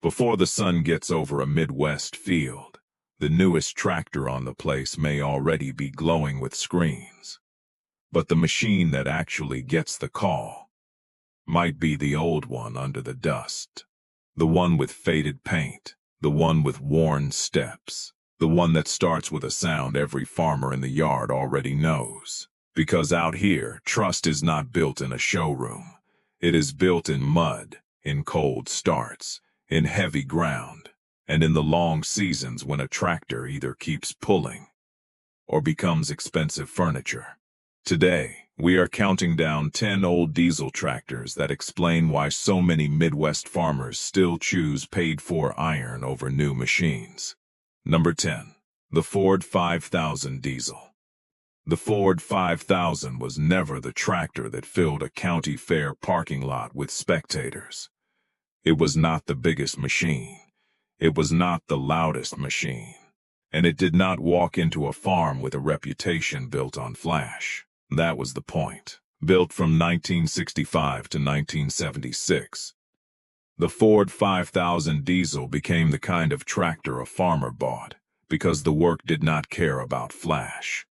Before the sun gets over a Midwest field, the newest tractor on the place may already be glowing with screens. But the machine that actually gets the call might be the old one under the dust. The one with faded paint, the one with worn steps, the one that starts with a sound every farmer in the yard already knows. Because out here, trust is not built in a showroom. It is built in mud, in cold starts, in heavy ground, and in the long seasons when a tractor either keeps pulling or becomes expensive furniture. Today, we are counting down 10 old diesel tractors that explain why so many Midwest farmers still choose paid-for iron over new machines. Number 10. The Ford 5000 Diesel. The Ford 5000 was never the tractor that filled a county fair parking lot with spectators. It was not the biggest machine. It was not the loudest machine. And it did not walk into a farm with a reputation built on flash. That was the point. Built from 1965 to 1976, the Ford 5000 Diesel became the kind of tractor a farmer bought because the work did not care about flash.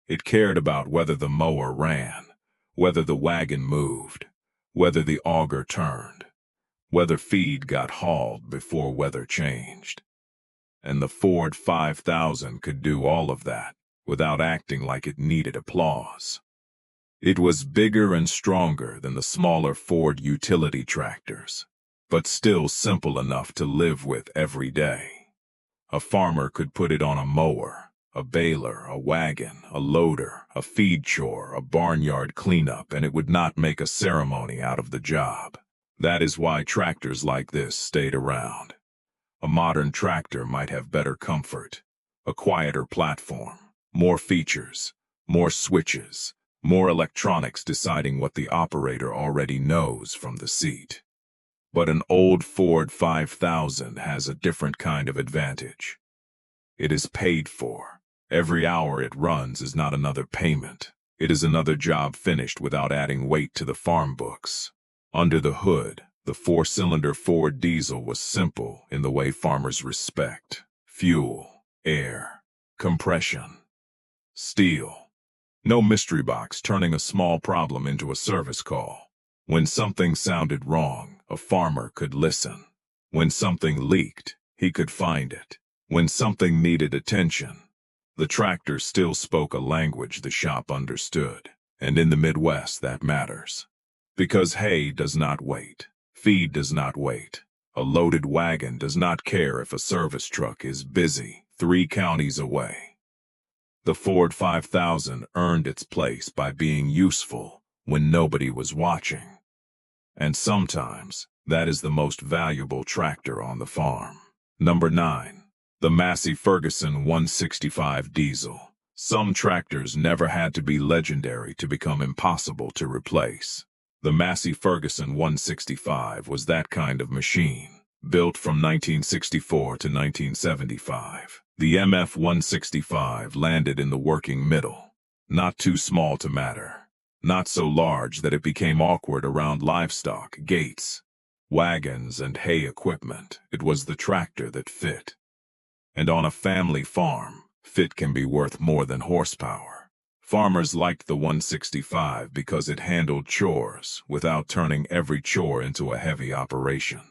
It cared about whether the mower ran, whether the wagon moved, whether the auger turned, whether feed got hauled before weather changed. And the Ford 5000 could do all of that without acting like it needed applause. It was bigger and stronger than the smaller Ford utility tractors, but still simple enough to live with every day. A farmer could put it on a mower, a baler, a wagon, a loader, a feed chore, a barnyard cleanup, and it would not make a ceremony out of the job. That is why tractors like this stayed around. A modern tractor might have better comfort, a quieter platform, more features, more switches, more electronics deciding what the operator already knows from the seat. But an old Ford 5000 has a different kind of advantage. It is paid for. Every hour it runs is not another payment. It is another job finished without adding weight to the farm books. Under the hood, the four-cylinder Ford diesel was simple in the way farmers respect: fuel, air, compression, steel. No mystery box turning a small problem into a service call. When something sounded wrong, a farmer could listen. When something leaked, he could find it. When something needed attention, the tractor still spoke a language the shop understood. And in the Midwest, that matters. Because hay does not wait. Feed does not wait. A loaded wagon does not care if a service truck is busy 3 counties away. The Ford 5000 earned its place by being useful when nobody was watching. And sometimes, that is the most valuable tractor on the farm. Number 9. The Massey Ferguson 165 Diesel. Some tractors never had to be legendary to become impossible to replace. The Massey Ferguson 165 was that kind of machine, built from 1964 to 1975. The MF 165 landed in the working middle, not too small to matter, not so large that it became awkward around livestock, gates, wagons, and hay equipment. It was the tractor that fit. And on a family farm, fit can be worth more than horsepower. Farmers liked the 165 because it handled chores without turning every chore into a heavy operation.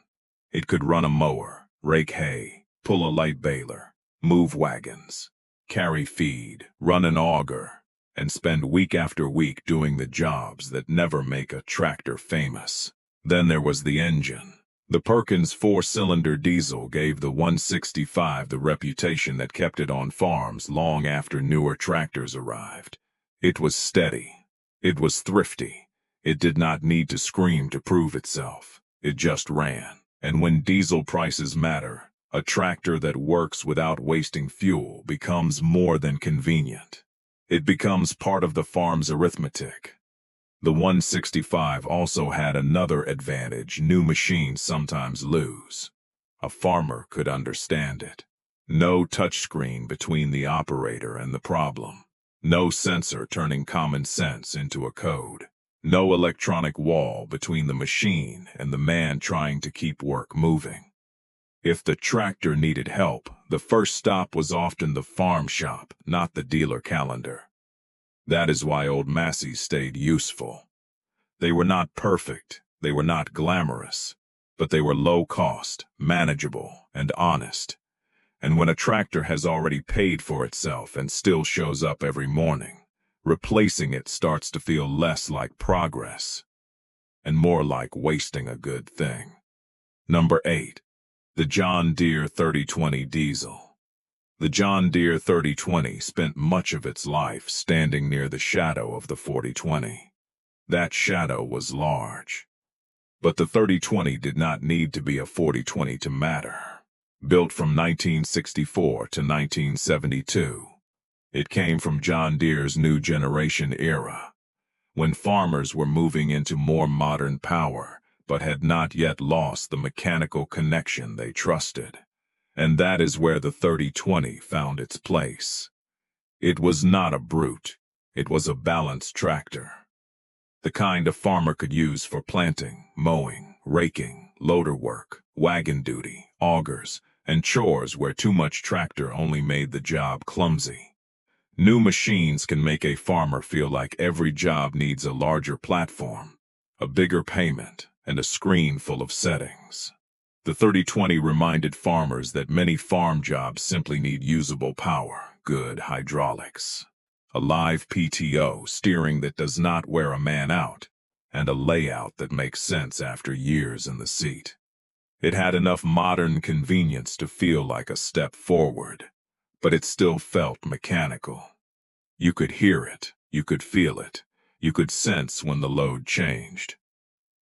It could run a mower, rake hay, pull a light baler, move wagons, carry feed, run an auger, and spend week after week doing the jobs that never make a tractor famous. Then there was the engine. The Perkins 4-cylinder diesel gave the 165 the reputation that kept it on farms long after newer tractors arrived. It was steady. It was thrifty. It did not need to scream to prove itself. It just ran. And when diesel prices matter, a tractor that works without wasting fuel becomes more than convenient. It becomes part of the farm's arithmetic. The 165 also had another advantage new machines sometimes lose. A farmer could understand it. No touchscreen between the operator and the problem. No sensor turning common sense into a code. No electronic wall between the machine and the man trying to keep work moving. If the tractor needed help, the first stop was often the farm shop, not the dealer calendar. That is why old Massey stayed useful. They were not perfect, they were not glamorous, but they were low-cost, manageable, and honest. And when a tractor has already paid for itself and still shows up every morning, replacing it starts to feel less like progress and more like wasting a good thing. Number 8. The John Deere 3020 Diesel. The John Deere 3020 spent much of its life standing near the shadow of the 4020. That shadow was large. But the 3020 did not need to be a 4020 to matter. Built from 1964 to 1972, it came from John Deere's new generation era, when farmers were moving into more modern power, but had not yet lost the mechanical connection they trusted. And that is where the 3020 found its place. It was not a brute, it was a balanced tractor. The kind a farmer could use for planting, mowing, raking, loader work, wagon duty, augers, and chores where too much tractor only made the job clumsy. New machines can make a farmer feel like every job needs a larger platform, a bigger payment, and a screen full of settings. The 3020 reminded farmers that many farm jobs simply need usable power, good hydraulics, a live PTO steering that does not wear a man out, and a layout that makes sense after years in the seat. It had enough modern convenience to feel like a step forward, but it still felt mechanical. You could hear it, you could feel it, you could sense when the load changed.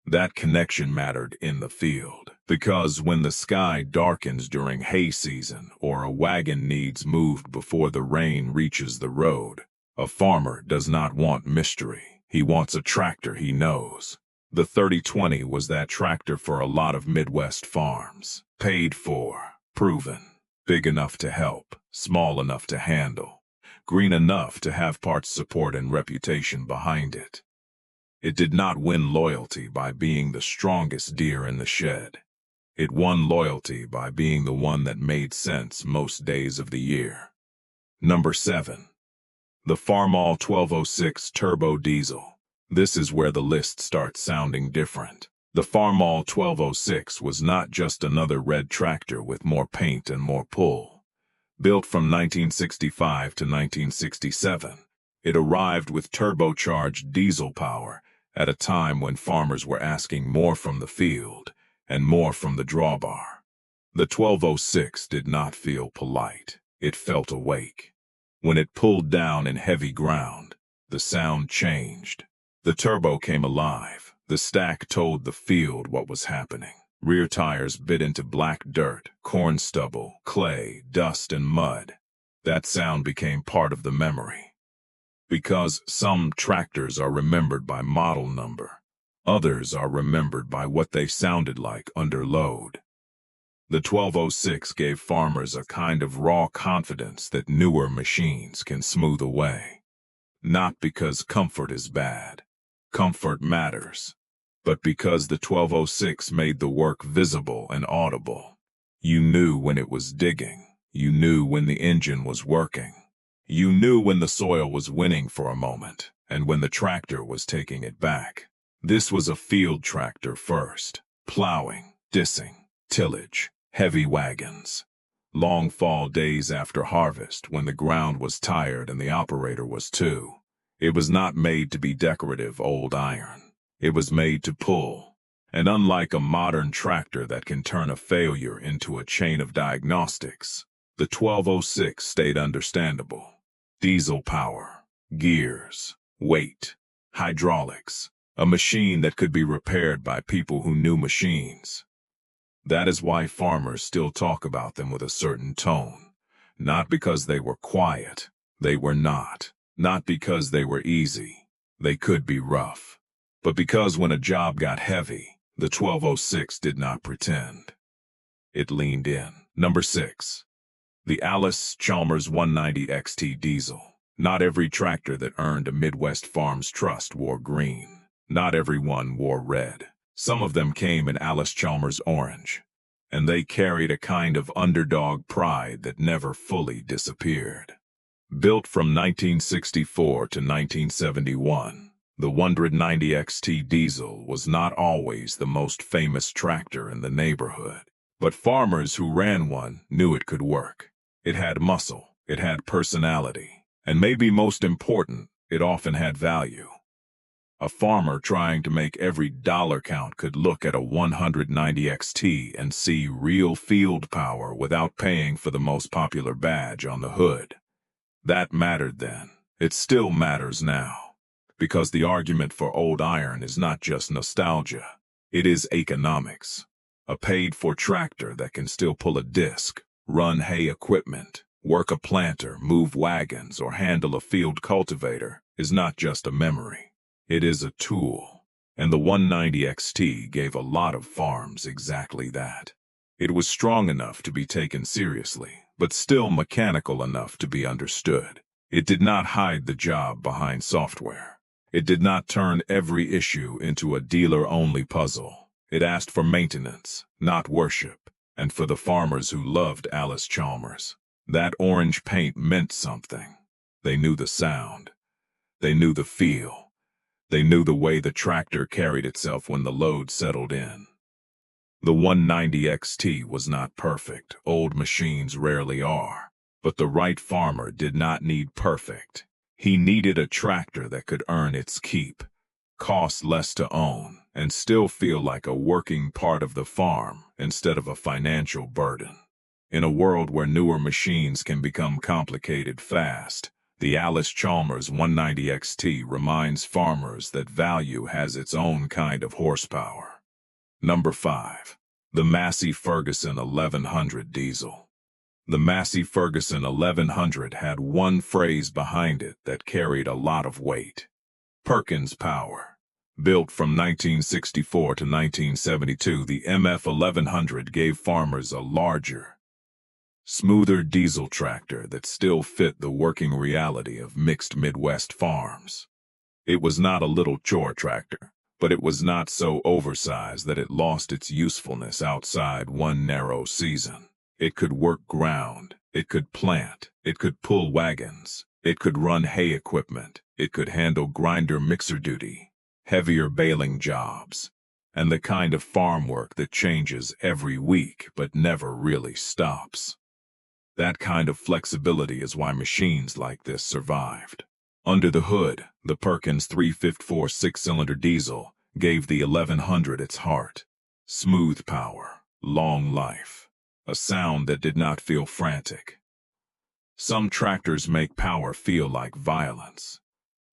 That connection mattered in the field, because when the sky darkens during hay season or a wagon needs moved before the rain reaches the road, a farmer does not want mystery. He wants a tractor he knows. The 3020 was that tractor for a lot of Midwest farms. Paid for, proven, big enough to help, small enough to handle, green enough to have parts support and reputation behind it. It did not win loyalty by being the strongest Deere in the shed. It won loyalty by being the one that made sense most days of the year. Number 7. The Farmall 1206 Turbo Diesel. This is where the list starts sounding different. The Farmall 1206 was not just another red tractor with more paint and more pull. Built from 1965 to 1967, it arrived with turbocharged diesel power at a time when farmers were asking more from the field and more from the drawbar. The 1206 did not feel polite. It felt awake. When it pulled down in heavy ground, the sound changed. The turbo came alive. The stack told the field what was happening. Rear tires bit into black dirt, corn stubble, clay, dust, and mud. That sound became part of the memory. Because some tractors are remembered by model number, others are remembered by what they sounded like under load. The 1206 gave farmers a kind of raw confidence that newer machines can smooth away. Not because comfort is bad. Comfort matters. But because the 1206 made the work visible and audible. You knew when it was digging. You knew when the engine was working. You knew when the soil was winning for a moment, and when the tractor was taking it back. This was a field tractor first. Plowing, dissing, tillage, heavy wagons. Long fall days after harvest when the ground was tired and the operator was too. It was not made to be decorative old iron. It was made to pull. And unlike a modern tractor that can turn a failure into a chain of diagnostics, the 1206 stayed understandable. Diesel power, gears, weight, hydraulics, a machine that could be repaired by people who knew machines. That is why farmers still talk about them with a certain tone. Not because they were quiet, they were not. Not because they were easy, they could be rough. But because when a job got heavy, the 1206 did not pretend. It leaned in. Number 6. The Allis Chalmers 190 XT Diesel. Not every tractor that earned a Midwest farm's trust wore green. Not every one wore red. Some of them came in Allis Chalmers orange. and they carried a kind of underdog pride that never fully disappeared. Built from 1964 to 1971, the 190 XT diesel was not always the most famous tractor in the neighborhood, but farmers who ran one knew it could work. It had muscle, it had personality, and maybe most important, it often had value. A farmer trying to make every dollar count could look at a 190 XT and see real field power without paying for the most popular badge on the hood. That mattered then. It still matters now. Because the argument for old iron is not just nostalgia. It is economics. A paid-for tractor that can still pull a disc, run hay equipment, work a planter, move wagons, or handle a field cultivator is not just a memory. It is a tool. And the 190 XT gave a lot of farms exactly that. It was strong enough to be taken seriously, but still mechanical enough to be understood. It did not hide the job behind software. It did not turn every issue into a dealer-only puzzle. It asked for maintenance, not worship, and for the farmers who loved Allis Chalmers, that orange paint meant something. They knew the sound. They knew the feel. They knew the way the tractor carried itself when the load settled in. The 190 XT was not perfect. Old machines rarely are. But the right farmer did not need perfect. He needed a tractor that could earn its keep, cost less to own, and still feel like a working part of the farm instead of a financial burden. In a world where newer machines can become complicated fast, the Allis Chalmers 190 XT reminds farmers that value has its own kind of horsepower. Number 5. The Massey Ferguson 1100 diesel. The Massey Ferguson 1100 had one phrase behind it that carried a lot of weight. Perkins power. Built from 1964 to 1972, the MF 1100 gave farmers a larger, smoother diesel tractor that still fit the working reality of mixed Midwest farms. It was not a little chore tractor, but it was not so oversized that it lost its usefulness outside one narrow season. It could work ground, it could plant, it could pull wagons, it could run hay equipment, it could handle grinder mixer duty, heavier baling jobs, and the kind of farm work that changes every week but never really stops. That kind of flexibility is why machines like this survived. Under the hood, the Perkins 354 six-cylinder diesel gave the 1100 its heart. Smooth power, long life, a sound that did not feel frantic. Some tractors make power feel like violence.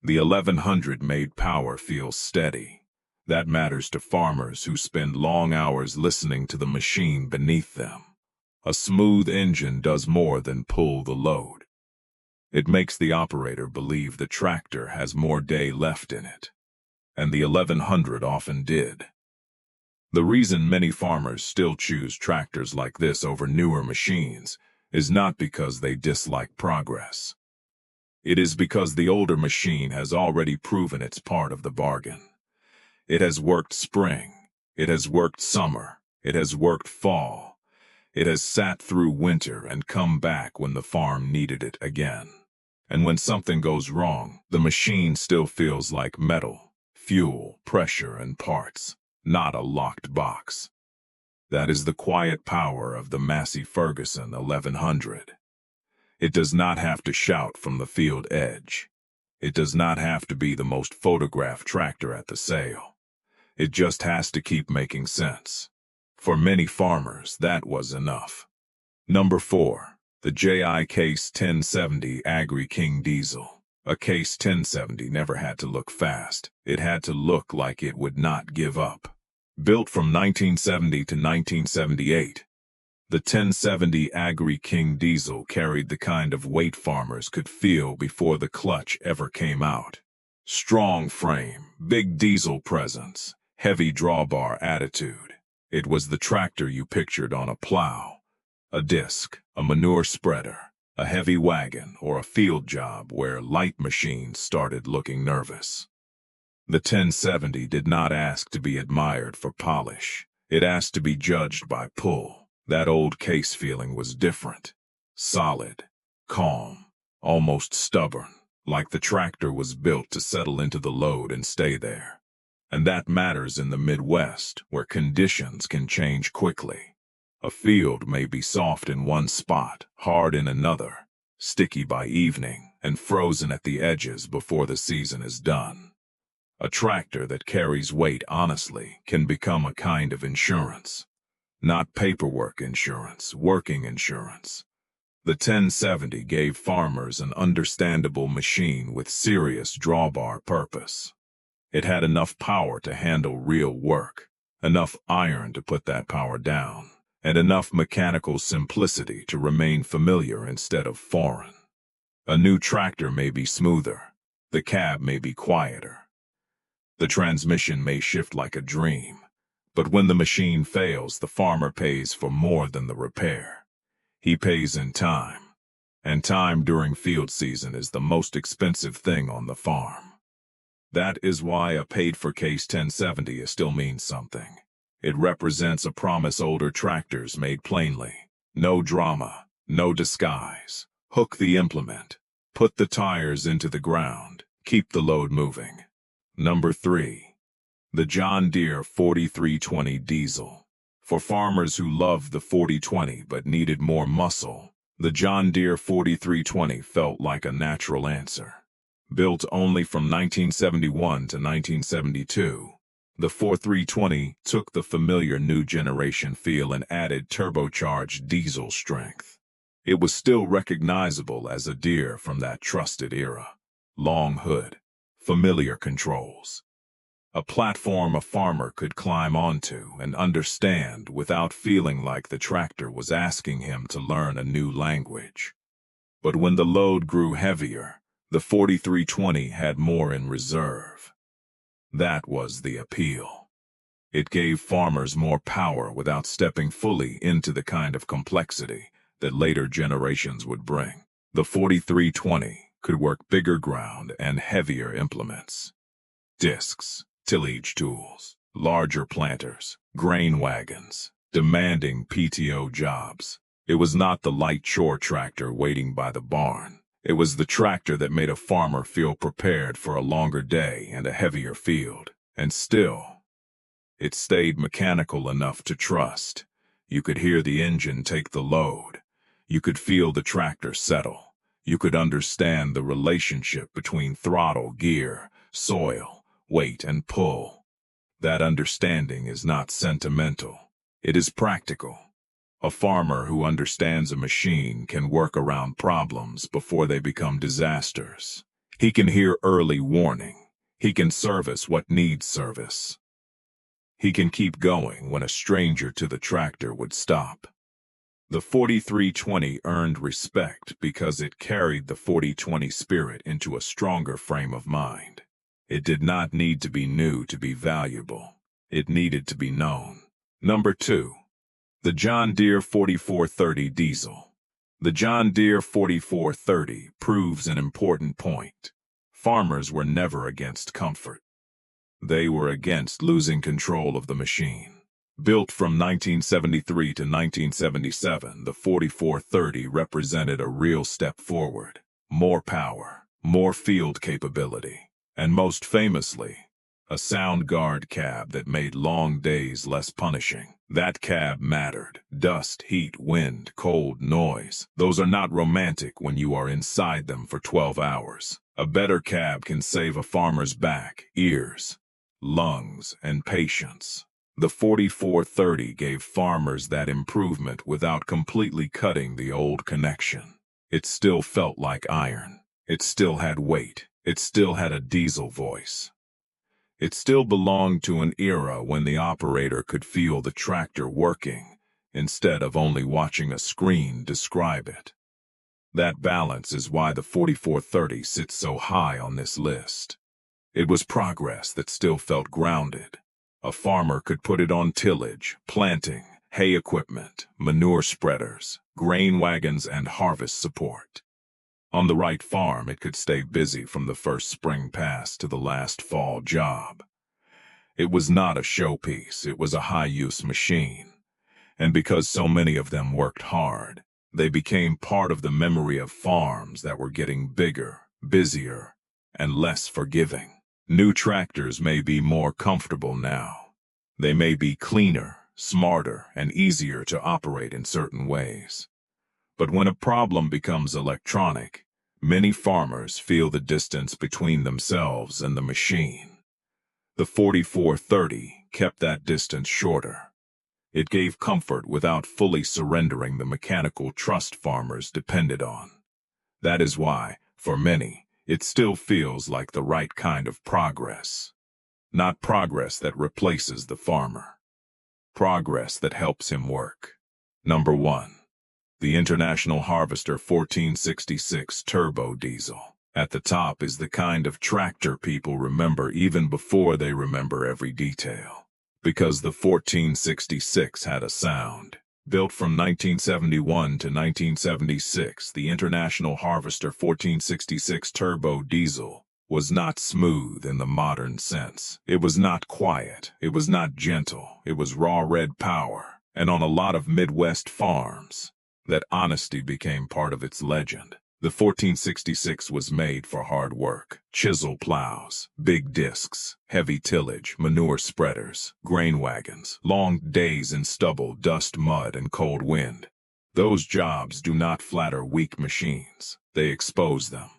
The 1100 made power feel steady. That matters to farmers who spend long hours listening to the machine beneath them. A smooth engine does more than pull the load. It makes the operator believe the tractor has more day left in it. And the 1100 often did. The reason many farmers still choose tractors like this over newer machines is not because they dislike progress. It is because the older machine has already proven it's part of the bargain. It has worked spring, it has worked summer, it has worked fall. It has sat through winter and come back when the farm needed it again. And when something goes wrong, the machine still feels like metal, fuel, pressure, and parts, not a locked box. That is the quiet power of the Massey Ferguson 1100. It does not have to shout from the field edge. It does not have to be the most photographed tractor at the sale. It just has to keep making sense. For many farmers, that was enough. Number 4. The JI Case 1070 Agri King Diesel. A Case 1070 never had to look fast. It had to look like it would not give up. Built from 1970 to 1978, the 1070 Agri King Diesel carried the kind of weight farmers could feel before the clutch ever came out. Strong frame, big diesel presence, heavy drawbar attitude. It was the tractor you pictured on a plow, a disc, a manure spreader, a heavy wagon, or a field job where light machines started looking nervous. The 1070 did not ask to be admired for polish. It asked to be judged by pull. That old case feeling was different. Solid, calm, almost stubborn, like the tractor was built to settle into the load and stay there. And that matters in the Midwest, where conditions can change quickly. A field may be soft in one spot, hard in another, sticky by evening, and frozen at the edges before the season is done. A tractor that carries weight honestly can become a kind of insurance. Not paperwork insurance, working insurance. The 1070 gave farmers an understandable machine with serious drawbar purpose. It had enough power to handle real work, enough iron to put that power down, and enough mechanical simplicity to remain familiar instead of foreign. A new tractor may be smoother, the cab may be quieter, the transmission may shift like a dream, but when the machine fails, the farmer pays for more than the repair. He pays in time, and time during field season is the most expensive thing on the farm. That is why a paid-for-case 1070 still means something. It represents a promise older tractors made plainly. No drama, no disguise. Hook the implement. Put the tires into the ground. Keep the load moving. Number 3. The John Deere 4320 Diesel. For farmers who loved the 4020 but needed more muscle, the John Deere 4320 felt like a natural answer. Built only from 1971 to 1972, the 4320 took the familiar new generation feel and added turbocharged diesel strength. It was still recognizable as a Deere from that trusted era. Long hood, familiar controls. A platform a farmer could climb onto and understand without feeling like the tractor was asking him to learn a new language. But when the load grew heavier, the 4320 had more in reserve. That was the appeal. It gave farmers more power without stepping fully into the kind of complexity that later generations would bring. The 4320 could work bigger ground and heavier implements. Discs, tillage tools, larger planters, grain wagons, demanding PTO jobs. It was not the light chore tractor waiting by the barn. It was the tractor that made a farmer feel prepared for a longer day and a heavier field. And still, it stayed mechanical enough to trust. You could hear the engine take the load. You could feel the tractor settle. You could understand the relationship between throttle, gear, soil, weight, and pull. That understanding is not sentimental. It is practical. A farmer who understands a machine can work around problems before they become disasters. He can hear early warning. He can service what needs service. He can keep going when a stranger to the tractor would stop. The 4320 earned respect because it carried the 4020 spirit into a stronger frame of mind. It did not need to be new to be valuable. It needed to be known. Number 2. The John Deere 4430 Diesel. The John Deere 4430 proves an important point. Farmers were never against comfort. They were against losing control of the machine. Built from 1973 to 1977, the 4430 represented a real step forward. More power, more field capability, and most famously, a sound guard cab that made long days less punishing. That cab mattered. Dust, heat, wind, cold, noise. Those are not romantic when you are inside them for 12 hours. A better cab can save a farmer's back, ears, lungs, and patience. The 4430 gave farmers that improvement without completely cutting the old connection. It still felt like iron. It still had weight. It still had a diesel voice. It still belonged to an era when the operator could feel the tractor working, instead of only watching a screen describe it. That balance is why the 4430 sits so high on this list. It was progress that still felt grounded. A farmer could put it on tillage, planting, hay equipment, manure spreaders, grain wagons, and harvest support. On the right farm, it could stay busy from the first spring pass to the last fall job. It was not a showpiece, it was a high-use machine. And because so many of them worked hard, they became part of the memory of farms that were getting bigger, busier, and less forgiving. New tractors may be more comfortable now. They may be cleaner, smarter, and easier to operate in certain ways. But when a problem becomes electronic, many farmers feel the distance between themselves and the machine. The 4430 kept that distance shorter. It gave comfort without fully surrendering the mechanical trust farmers depended on. That is why, for many, it still feels like the right kind of progress. Not progress that replaces the farmer. Progress that helps him work. Number 1. The International Harvester 1466 Turbo Diesel. At the top is the kind of tractor people remember even before they remember every detail. Because the 1466 had a sound. Built from 1971 to 1976, the International Harvester 1466 Turbo Diesel was not smooth in the modern sense. It was not quiet. It was not gentle. It was raw red power. And on a lot of Midwest farms, that honesty became part of its legend. The 1466 was made for hard work. Chisel plows, big discs, heavy tillage, manure spreaders, grain wagons, long days in stubble, dust, mud, and cold wind. Those jobs do not flatter weak machines. They expose them.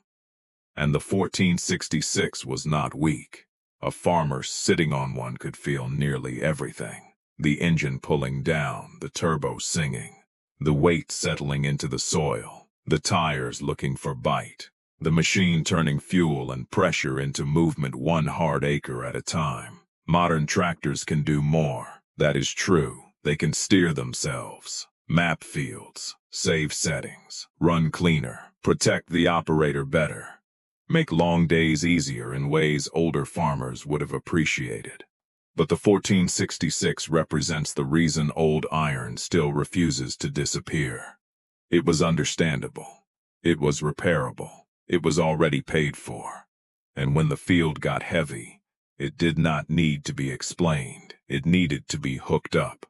And the 1466 was not weak. A farmer sitting on one could feel nearly everything. The engine pulling down, the turbo singing, the weight settling into the soil, the tires looking for bite, the machine turning fuel and pressure into movement 1 hard acre at a time. Modern tractors can do more. That is true. They can steer themselves, map fields, save settings, run cleaner, protect the operator better, make long days easier in ways older farmers would have appreciated. But the 1466 represents the reason old iron still refuses to disappear. It was understandable. It was repairable. It was already paid for. And when the field got heavy, it did not need to be explained. It needed to be hooked up.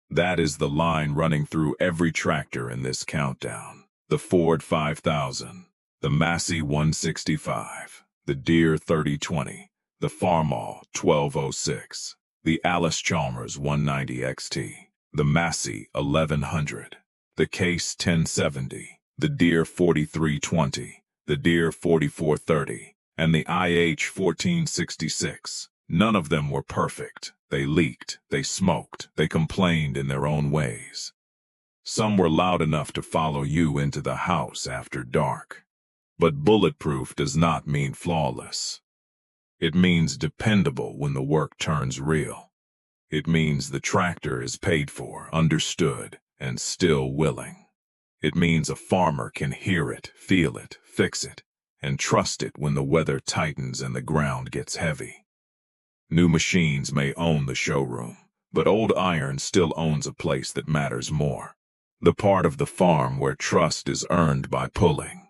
That is the line running through every tractor in this countdown. The Ford 5000, the Massey 165, the Deere 3020, the Farmall 1206, the Allis Chalmers 190 XT, the Massey 1100, the Case 1070, the Deere 4320, the Deere 4430, and the IH 1466. None of them were perfect. They leaked, they smoked, they complained in their own ways. Some were loud enough to follow you into the house after dark. But bulletproof does not mean flawless. It means dependable when the work turns real. It means the tractor is paid for, understood, and still willing. It means a farmer can hear it, feel it, fix it, and trust it when the weather tightens and the ground gets heavy. New machines may own the showroom, but old iron still owns a place that matters more. The part of the farm where trust is earned by pulling,